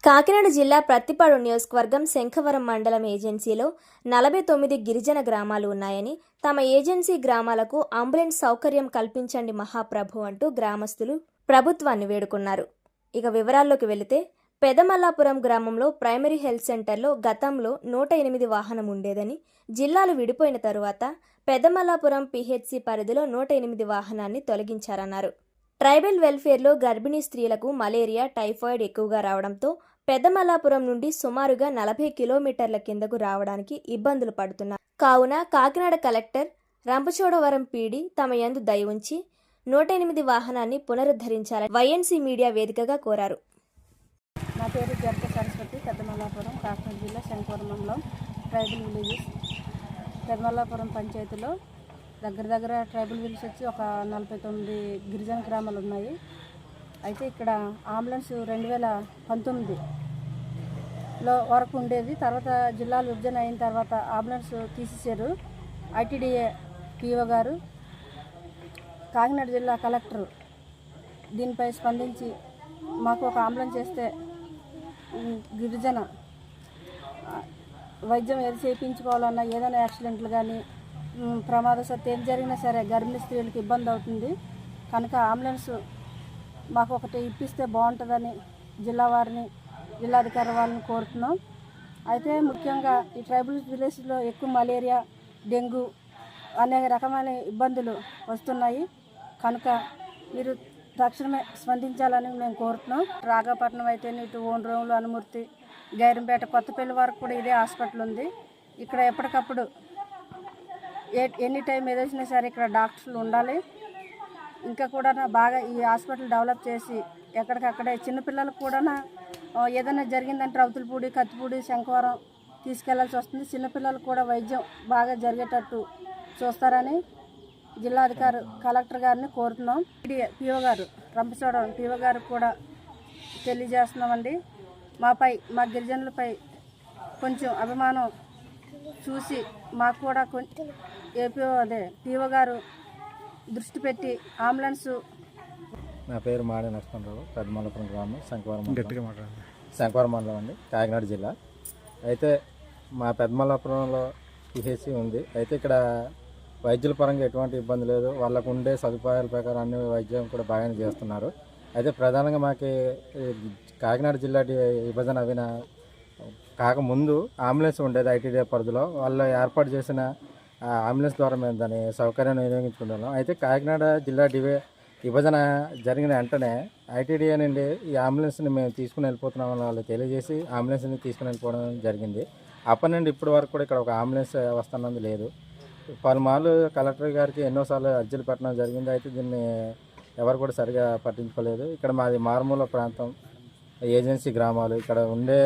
కాకినాడ జిల్లా ప్రత్తిపాడు నియోజకవర్గం శంఖవరం మండలం ఏజెన్సీలో 49 గిరిజన గ్రామాలు ఉన్నాయని, తమ ఏజెన్సీ గ్రామాలకు అంబులెన్స్ సౌకర్యం కల్పించండి మహాప్రభు అంటూ గ్రామస్తులు ప్రభుత్వాన్ని వేడుకున్నారు. ఇక వివరాల్లోకి వెళితే, పెదమల్లాపురం గ్రామంలో ప్రైమరీ హెల్త్ సెంటర్లో గతంలో 108 వాహనం ఉండేదని, జిల్లాలు విడిపోయిన తరువాత పెదమల్లాపురం పిహెచ్సి పరిధిలో 108 వాహనాన్ని తొలగించారన్నారు. ట్రైబల్ వెల్ఫేర్లో గర్భిణీ స్త్రీలకు మలేరియా, టైఫాయిడ్ ఎక్కువగా రావడంతో పెదమల్లాపురం నుండి సుమారుగా 40 కిలోమీటర్ల కిందకు రావడానికి ఇబ్బందులు పడుతున్నారు. కావున కాకినాడ కలెక్టర్ రంపచోడవరం పీడీ తమ యందు దయ ఉంచి 108 వాహనాన్ని పునరుద్ధరించాలని వైఎన్సీ మీడియా వేదికగా కోరారు. నా పేరు జర్క సరస్వతి. పెదమల్లాపురం, కాకినాడ జిల్లా శంఖవరం మండలం ట్రైబల్ విలేజెస్. పెదమల్లాపురం పంచాయతీలో దగ్గర ట్రైబల్ విలేజ్ వచ్చి ఒక 49 గిరిజన గ్రామాలు ఉన్నాయి. అయితే ఇక్కడ అంబులెన్స్ 2019లో వరకు ఉండేది. తర్వాత జిల్లాలు విభజన అయిన తర్వాత అంబులెన్స్ తీసేశారు. ఐటీడీఏ పిఓ గారు, కాకినాడ జిల్లా కలెక్టర్ దీనిపై స్పందించి మాకు ఒక అంబులెన్స్ చేస్తే గిరిజన వైద్యం ఏది చేయించుకోవాలన్నా, ఏదైనా యాక్సిడెంట్లు కానీ ప్రమాదవశాత్తు ఏం జరిగినా సరే గర్భిణీ స్త్రీలకు ఇబ్బంది అవుతుంది కనుక అంబులెన్స్ మాకు ఒకటి ఇప్పిస్తే బాగుంటుందని జిల్లా వారిని, జిల్లాధికారి వాళ్ళని కోరుతున్నాం. అయితే ముఖ్యంగా ఈ ట్రైబల్ విలేజ్లో ఎక్కువ మలేరియా, డెంగ్యూ అనేక రకమైన ఇబ్బందులు వస్తున్నాయి కనుక మీరు తక్షణమే స్పందించాలని మేము కోరుతున్నాం. రాఘపట్నం అయితే ఇటు ఓన్రోములు, అనుమూర్తి, గైరంపేట, కొత్తపల్లి వరకు కూడా ఇదే హాస్పిటల్ ఉంది. ఇక్కడ ఎప్పటికప్పుడు ఎనీ టైం ఏదొచ్చినా సరే ఇక్కడ డాక్టర్లు ఉండాలి. ఇంకా కూడా బాగా ఈ హాస్పిటల్ డెవలప్ చేసి ఎక్కడికక్కడే చిన్నపిల్లలకు కూడా ఏదైనా జరిగిందంటే రౌతులపూడి, కత్తిపూడి, శంఖవరం తీసుకెళ్లాల్సి వస్తుంది. చిన్నపిల్లలకు కూడా వైద్యం బాగా జరిగేటట్టు చూస్తారని జిల్లాధికారి కలెక్టర్ గారిని కోరుతున్నాం. పిఓ గారు, రంపచోడవరం పిఓ గారికి కూడా తెలియజేస్తున్నామండి. మా గిరిజనులపై కొంచెం అభిమానం చూసి మాకు కూడా కొంచెం పిఓ గారు దృష్టి పెట్టి అంబులెన్స్. నా పేరు మాడే నరసింహరావు. పెదమల్లాపురం గ్రామం, శంఖవరం మండలం అండి, కాకినాడ జిల్లా. అయితే మా పెదమల్లాపురంలో పిహెచ్సి ఉంది. అయితే ఇక్కడ వైద్యుల పరంగా ఎటువంటి ఇబ్బంది లేదు. వాళ్ళకు ఉండే సదుపాయాల ప్రకారం అన్ని వైద్యం కూడా బాగానే చేస్తున్నారు. అయితే ప్రధానంగా మాకు కాకినాడ జిల్లా విభజన అవిన కాకముందు అంబులెన్స్ ఉండేది ఐటీడీఏ పరిధిలో. వాళ్ళు ఏర్పాటు చేసిన అంబులెన్స్ ద్వారా మేము దాని సౌకర్యాన్ని వినియోగించుకుంటున్నాం. అయితే కాకినాడ జిల్లా విభజన జరిగిన వెంటనే ఐటీడీఏ నుండి ఈ అంబులెన్స్ని మేము తీసుకుని వెళ్ళిపోతున్నామని వాళ్ళు తెలియజేసి అంబులెన్స్ని తీసుకుని వెళ్ళిపోవడం జరిగింది. అప్పటి నుండి ఇప్పటి వరకు కూడా ఇక్కడ ఒక అంబులెన్స్ వస్తున్నది లేదు. పలుమార్లు కలెక్టర్ గారికి ఎన్నోసార్లు అర్జీలు పెట్టడం జరిగింది. అయితే దీన్ని ఎవరు కూడా సరిగా పట్టించుకోలేదు. ఇక్కడ మాది మారుమూల ప్రాంతం, ఏజెన్సీ గ్రామాలు. ఇక్కడ ఉండే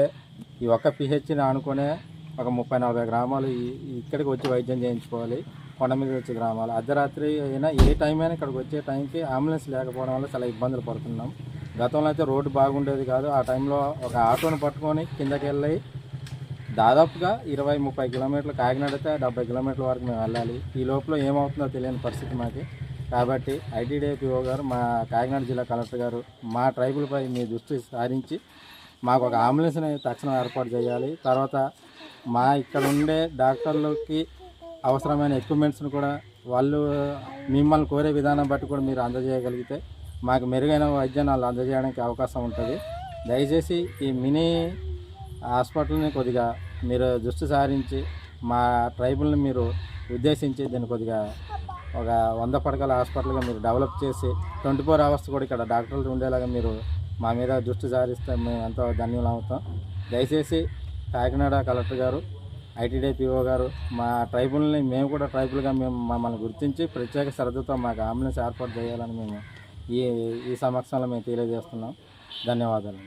ఈ ఒక్క పిహెచ్ని ఆనుకునే ఒక 30-40 గ్రామాలు ఇక్కడికి వచ్చి వైద్యం చేయించుకోవాలి. కొండ మీద వచ్చే గ్రామాలు అర్ధరాత్రి అయినా ఏ టైం అయినా ఇక్కడికి వచ్చే టైంకి అంబులెన్స్ లేకపోవడం వల్ల చాలా ఇబ్బందులు పడుతున్నాం. గతంలో అయితే రోడ్డు బాగుండేది కాదు. ఆ టైంలో ఒక ఆటోను పట్టుకొని కిందకి వెళ్ళి దాదాపుగా 20-30 కిలోమీటర్లు, కాకినాడ అయితే 70 కిలోమీటర్ల వరకు మేము వెళ్ళాలి. ఈ లోపల ఏమవుతుందో తెలియని పరిస్థితి మాకు. కాబట్టి ఐటీడీఏ పిఓ గారు, మా కాకినాడ జిల్లా కలెక్టర్ గారు మా ట్రైబుల్పై మీ దృష్టి సారించి మాకు ఒక అంబులెన్స్ని తక్షణం ఏర్పాటు చేయాలి. తర్వాత మా ఇక్కడ ఉండే డాక్టర్లకి అవసరమైన ఎక్విప్మెంట్స్ని కూడా వాళ్ళు మిమ్మల్ని కోరే విధానం బట్టి కూడా మీరు అందజేయగలిగితే మాకు మెరుగైన వైద్యాన్ని వాళ్ళు అందజేయడానికి అవకాశం ఉంటుంది. దయచేసి ఈ మినీ హాస్పిటల్ని కొద్దిగా మీరు దృష్టి సారించి మా ట్రైబుల్ని మీరు ఉద్దేశించి దీన్ని కొద్దిగా ఒక 100 పడకల హాస్పిటల్గా మీరు డెవలప్ చేసి 24 అవర్స్ కూడా ఇక్కడ డాక్టర్లు ఉండేలాగా మీరు మా మీద దృష్టి సారిస్తే మేము ఎంతో ధన్యులం అవుతాం. దయచేసి కాకినాడ కలెక్టర్ గారు, ఐటీడీఏ పిఓ గారు మా ట్రైబుల్ని, మేము కూడా ట్రైబుల్గా మమ్మల్ని గుర్తించి ప్రత్యేక శ్రద్ధతో మాకు అంబులెన్స్ ఏర్పాటు చేయాలని మేము ఈ సమక్షంలో మేము తెలియజేస్తున్నాం. ధన్యవాదాలు.